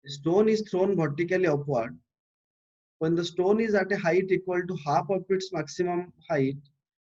Stone is thrown vertically upward. When the stone is at a height equal to half of its maximum height,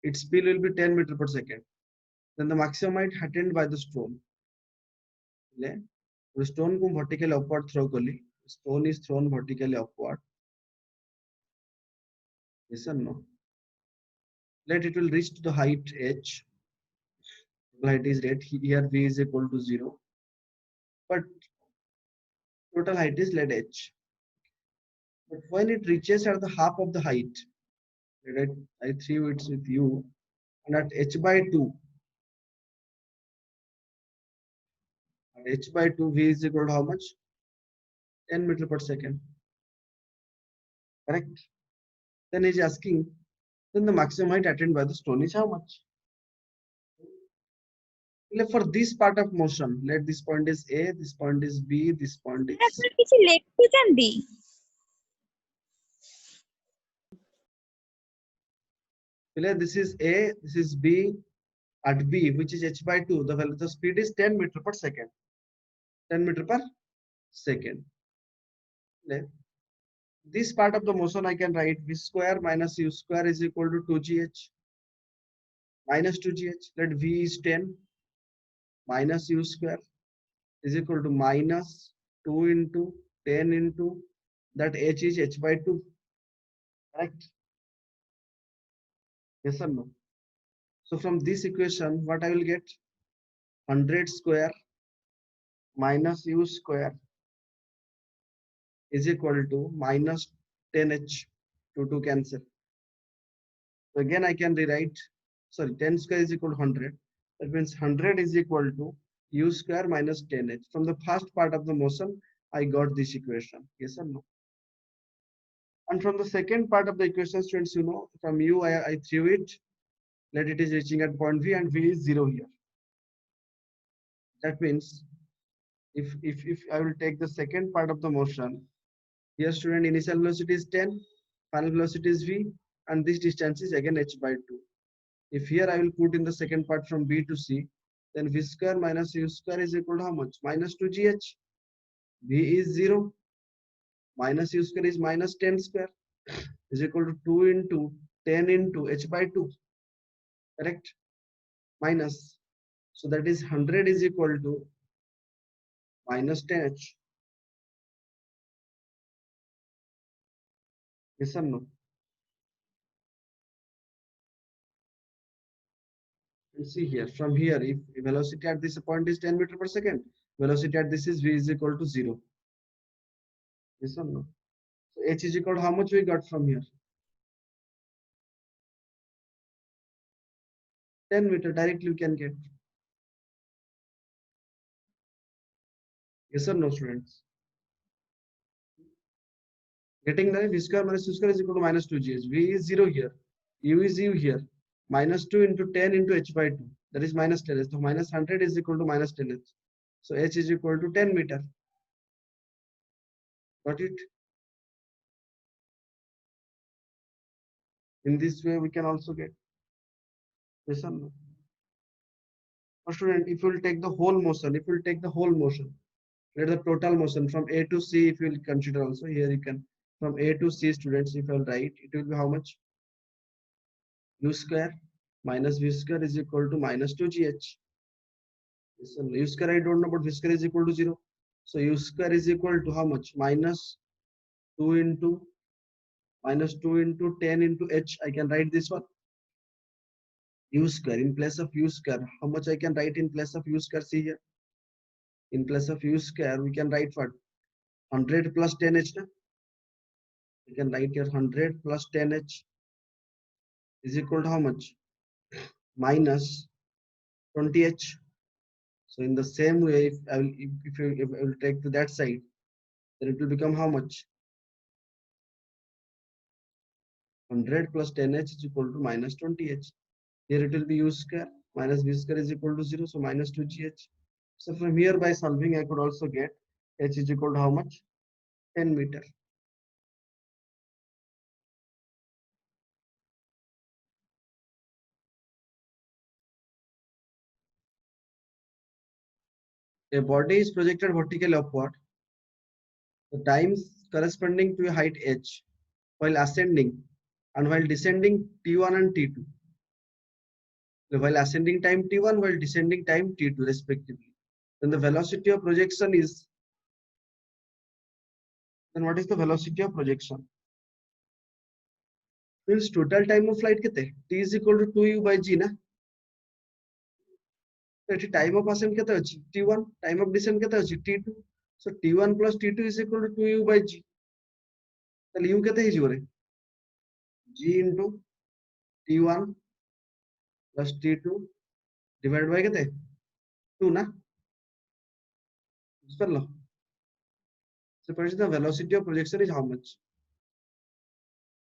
its speed will be 10 meter per second. Then the maximum height attained by the stone. The stone को vertically upward throw कली. Stone is thrown vertically upward. Yes or no? Let it will reach to the height h. The height is rate. Here v is equal to 0. But total height is let h. But when it reaches at the half of the height, let I threw it with you, and at h by 2, at h by 2, v is equal to how much? 10 meter per second. Correct? Then he's asking, then the maximum height attained by the stone is how much? For this part of motion, let this point is A, this point is B, this point is C. କିଛି ଲେଖୁଛନ୍ତି? This is A, this is B, at B, which is h by 2, the speed is 10 meter per second. 10 meter per second. This part of the motion I can write v square minus u square is equal to 2gh minus 2gh. Let v is 10 minus u square is equal to minus 2 into 10 into that h is h by 2. Correct? Yes or no? So from this equation, what I will get? 100 square minus u square is equal to minus 10h. 2 cancel. So again I can rewrite, sorry, 10 square is equal to 100. That means 100 is equal to u square minus 10h. From the first part of the motion, I got this equation. Yes or no? And from the second part of the equation, students, you know, from u I threw it. Let it is reaching at point V and V is 0 here. That means if I will take the second part of the motion, here student initial velocity is 10, final velocity is V, and this distance is again h by 2. If here I will put in the second part from B to C, then V square minus U square is equal to how much? Minus 2gh. V is 0. Minus U square is minus 10 square is equal to 2 into 10 into h by 2. Correct? Minus. So that is 100 is equal to minus 10h. Yes or no? You see here, from here, if velocity at this point is 10 meter per second, velocity at this is v is equal to 0. Yes or no? So h is equal to how much we got from here? 10 meter directly we can get. Yes or no, students? Getting the v square minus u square is equal to minus 2gh. V is 0 here. U is u here. Minus 2 into 10 into h by 2. That is minus 10h. So minus 100 is equal to minus 10h. So h is equal to 10 meter. Got it? In this way, we can also get. Yes or no? Now, student, if you will take the whole motion, let the total motion from A to C, if you will consider also, here you can, from A to C, students, if I will write, it will be how much? U square minus V square is equal to minus 2gh. So U square I don't know, but V square is equal to 0. So U square is equal to how much? Minus 2 into 10 into h. I can write this one. U square in place of U square. How much I can write in place of U square? See here. In place of U square, we can write what? 100 plus 10h. We can write here 100 plus 10h is equal to how much? Minus 20h. So in the same way, if I will take to that side, then it will become how much? 100 plus 10h is equal to minus 20h. Here it will be u square minus v square is equal to 0, so minus 2gh. So from here by solving, I could also get h is equal to how much? 10 meter. A body is projected vertically upward. the times corresponding to a height h while ascending and while descending t1 and t2. While ascending time t1, while descending time t2 respectively. Then the velocity of projection is, then what is the velocity of projection? Means total time of flight kete? T is equal to 2u by g na. So time of ascent kete achi? T1, time of descent kete achi? T2. So T1 plus T2 is equal to 2u by g. Then u kete hi jore? G into T1 plus T2 divided by kete? 2 na. So the velocity of projection is how much?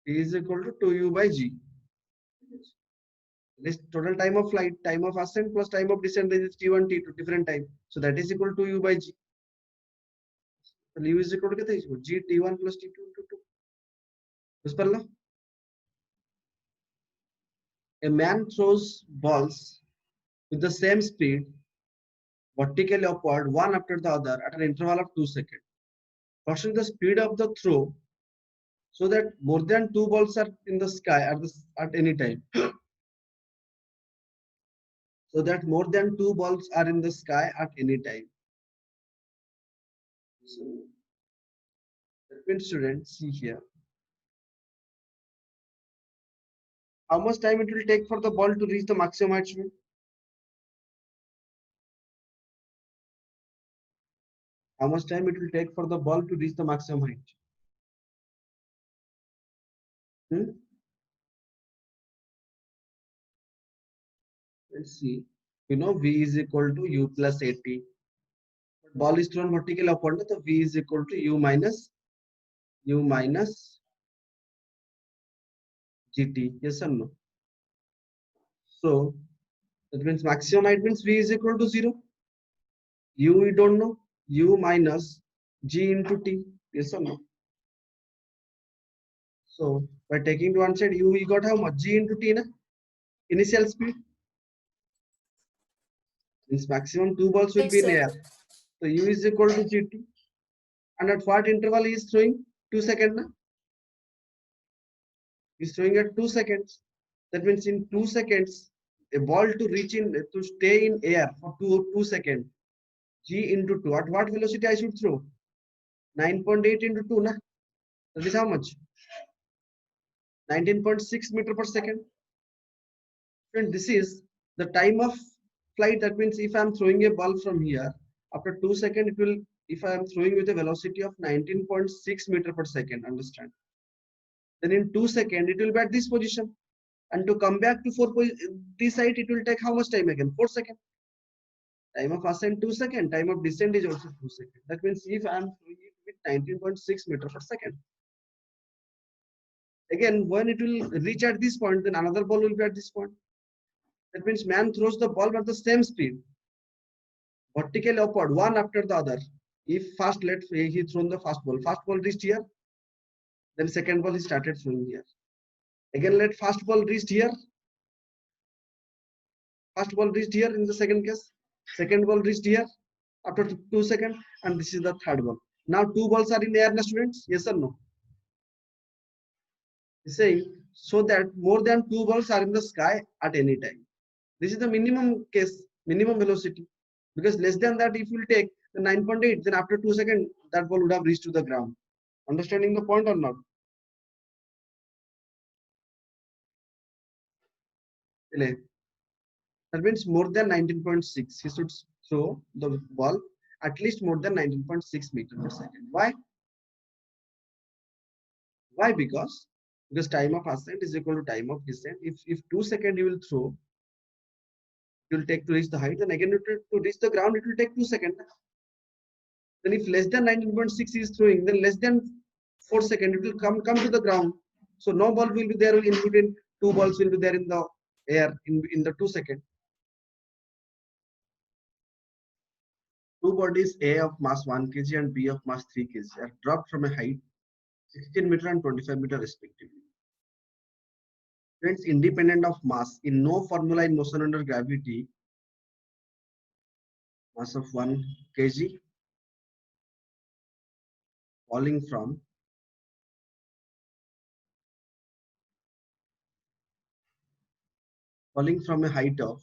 T is equal to 2u by g. This total time of flight, time of ascent plus time of descent is T1, T2, different time. So that is equal to u by g. So u is equal to g T1 plus T2 into 2. A man throws balls with the same speed, vertically upward, one after the other at an interval of 2 seconds. Pursuing the speed of the throw so that more than 2 balls are in the sky at any time. So that more than 2 balls are in the sky at any time. So that means, students, see here. How much time it will take for the ball to reach the maximum height? How much time it will take for the ball to reach the maximum height? Let's see. V is equal to u plus at. Ball is thrown vertically upward, so v is equal to u minus gt. Yes or no? So that means maximum height means v is equal to 0. U we don't know. U minus g into t. Yes or no? So by taking to one side, u we got how much? G into t na? Initial speed. Means maximum 2 balls will Yes, be in sir. air. So u is equal to gt. And at what interval he is throwing? 2 seconds na? He is throwing at 2 seconds. That means in 2 seconds, a ball to stay in air for 2 seconds. G into 2. At what velocity I should throw? 9.8 into 2 na? That is how much? 19.6 meter per second. And this is the time of flight. That means if I am throwing a ball from here, after 2 seconds, it will, if I am throwing with a velocity of 19.6 meter per second, understand? Then in 2 seconds, it will be at this position. And to come back to this side, it will take how much time again? 4 seconds. Time of ascent 2 seconds. Time of descent is also 2 seconds. That means if I am throwing it with 19.6 meter per second, again, when it will reach at this point, then another ball will be at this point. That means man throws the ball at the same speed, vertically upward, one after the other. If first let's say he thrown the first ball reached here, then second ball he started throwing here. Again, let first ball reached here, first ball reached here in the second case, second ball reached here after 2 seconds, and this is the third ball. Now 2 balls are in the air, na students? Yes or no? He's saying so that more than 2 balls are in the sky at any time. This is the minimum case, minimum velocity. Because less than that, if you will take the 9.8, then after 2 seconds, that ball would have reached to the ground. Understanding the point or not? That means more than 19.6. He should throw the ball at least more than 19.6 meters per second. Why? Why? Because time of ascent is equal to time of descent. If 2 seconds you will throw, you will take to reach the height, then again to reach the ground, it will take 2 seconds. Then if less than 19.6 is throwing, then less than 4 seconds, it will come to the ground. So no ball will be there in between, 2 balls will be there in the air in the 2 seconds. Two bodies, A of mass 1 kg and B of mass 3 kg, are dropped from a height 16 meter and 25 meter respectively. Friends, independent of mass, in no formula in motion under gravity, mass of 1 kg falling from a height of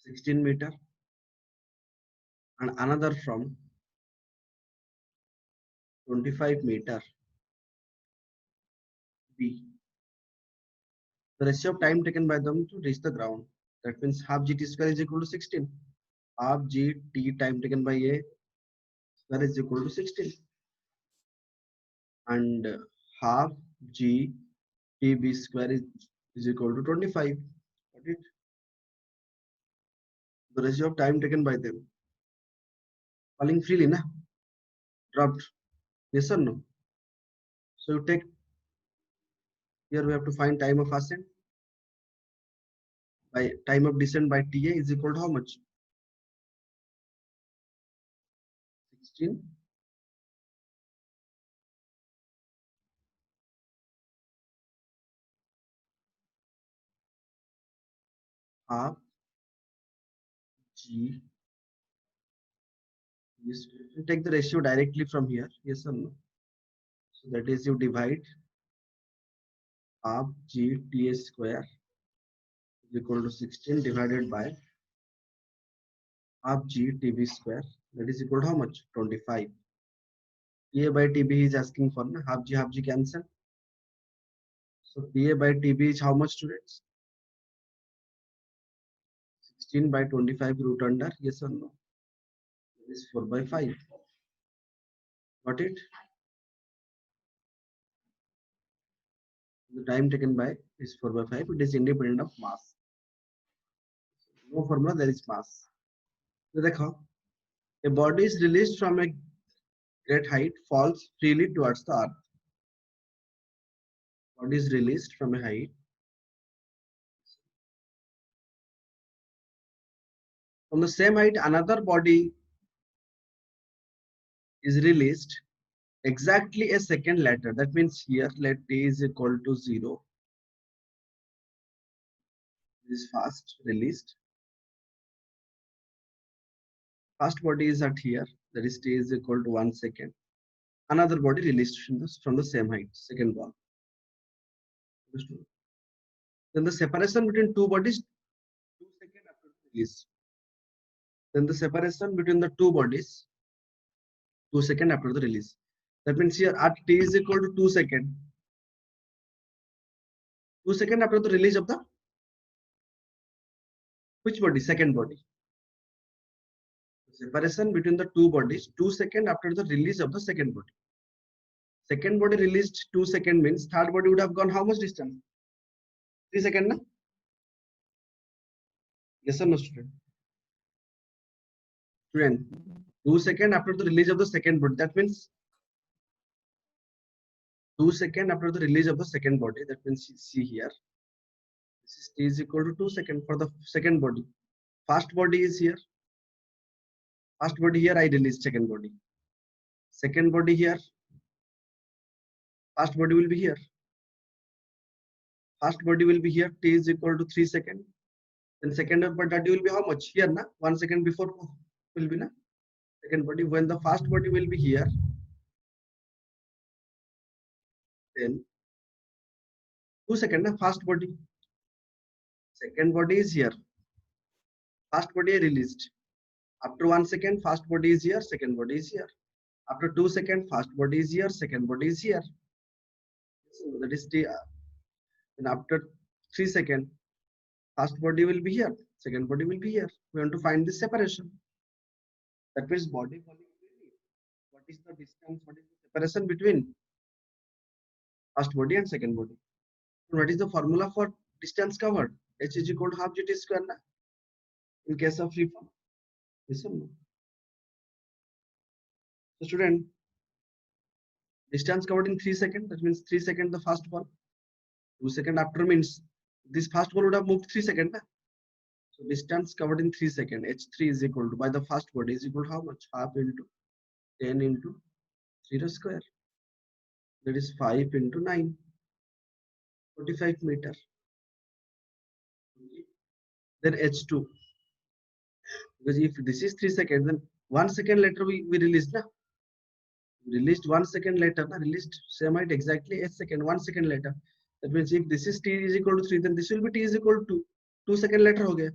16 meter and another from 25 meter B. The ratio of time taken by them to reach the ground. That means half gt square is equal to 16. Half gt time taken by A square is equal to 16. And half g tb square is equal to 25. Got it? The ratio of time taken by them. Falling freely, na? Dropped. Yes or no? So you take, here we have to find time of ascent. By time of descent by TA is equal to how much? 16 half g. Yes, you take the ratio directly from here. Yes or no? So that is you divide half g TA square is equal to 16 divided by half g tb square. That is equal to how much? 25. TA by TB is asking for, na? Half G cancel. So TA by TB is how much, students? 16 by 25 root under. Yes or no? That is 4 by 5. Got it? The time taken by is 4 by 5. It is independent of mass. No formula, there is mass. So देखो, a body is released from a great height, falls freely towards the earth. Body is released from a height. From the same height, another body is released exactly a second later. That means here let t is equal to 0. This is fast released. First body is at here, that is t is equal to 1 second. Another body released from the same height, second ball. Then the separation between two bodies, 2 seconds after release. Then the separation between the two bodies, 2 seconds after the release. That means here at t is equal to 2 seconds. 2 seconds after the release of the which body? Second body. Separation between the two bodies, 2 seconds after the release of the second body. Second body released 2 seconds means third body would have gone how much distance? 3 seconds, na? Yes or no, student? Student, 2 seconds after the release of the second body. That means 2 seconds after the release of the second body. That means see here. This is t is equal to 2 seconds for the second body. First body is here. First body here, I release second body. Second body here. First body will be here. First body will be here. T is equal to 3 seconds. Then second body will be how much? Here, na? 1 second before will be, na? Second body. When the first body will be here, then 2 seconds, na? First body. Second body is here. First body I released. After 1 second, first body is here. Second body is here. After 2 seconds, first body is here. Second body is here. So that is T. And after 3 seconds, first body will be here, second body will be here. We want to find the separation. That means body falling freely. What is the distance? What is the separation between first body and second body? And what is the formula for distance covered? H is equal to half gt square, na? In case of free fall. Yes or no? So student, distance covered in 3 seconds. That means 3 seconds the first ball. 2 seconds after means this first ball would have moved 3 seconds. Na? So distance covered in 3 seconds. H3 is equal to by the first body is equal to how much? Half into 10 into 0 square. That is 5 into 9. 45 meter. Then H2. Because if this is 3 seconds, then 1 second later we released na. Released 1 second later na. Released same height exactly 8 second 1 second later. That means if this is t is equal to 3, then this will be t is equal to 2 second later ho gaya.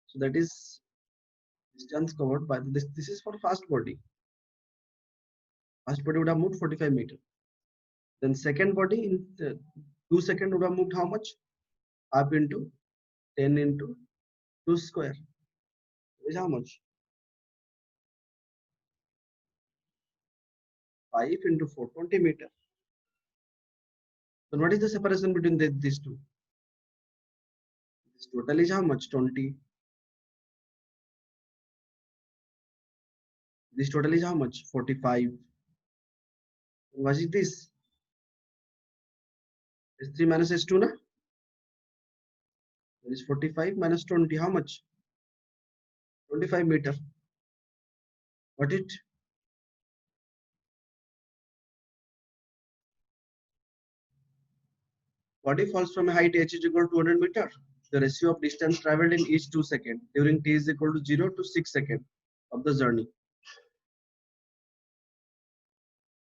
So that is distance covered by this. This is for fast body. Fast body would have moved 45 meters. Then second body in 2 seconds would have moved how much? Up into 10 into 2 square. Is how much? 5 into 4, 20 meters. Then what is the separation between these two? This total is how much? 20. This total is how much? 45. What is this? S3 minus S2 na? That is 45 minus 20. How much? 25 meter. What it? Body falls from a height h is equal to 200 meter. The ratio of distance traveled in each 2 seconds during t is equal to 0 to 6 seconds of the journey.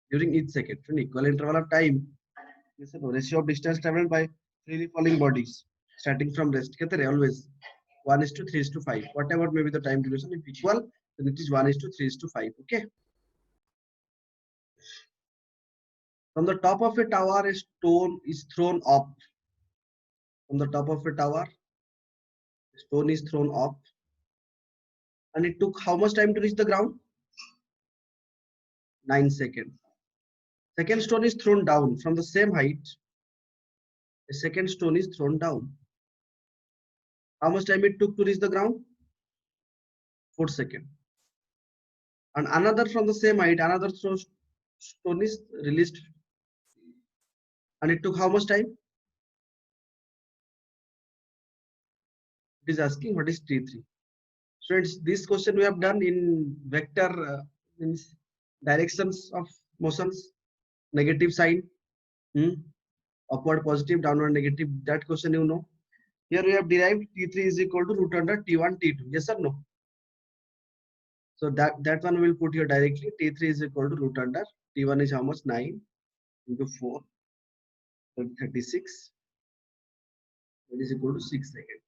During each second, an equal interval of time. Ratio of distance traveled by freely falling bodies starting from rest. Always 1 is to 3 is to 5. Whatever may be the time duration, if equal, then it is 1 is to 3 is to 5. Okay. From the top of a tower, a stone is thrown up. From the top of a tower, a stone is thrown up. And it took how much time to reach the ground? 9 seconds. Second stone is thrown down from the same height. A second stone is thrown down. How much time it took to reach the ground? 4 seconds. And another from the same height, another stone is released. And it took how much time? It is asking what is T3. So it's this question we have done in vector means directions of motions, negative sign, upward positive, downward negative. That question you know. Here we have derived T3 is equal to root under T1, T2. Yes or no? So that one will put here directly. T3 is equal to root under T1 is how much? 9 into 4, 36. That is equal to 6 seconds.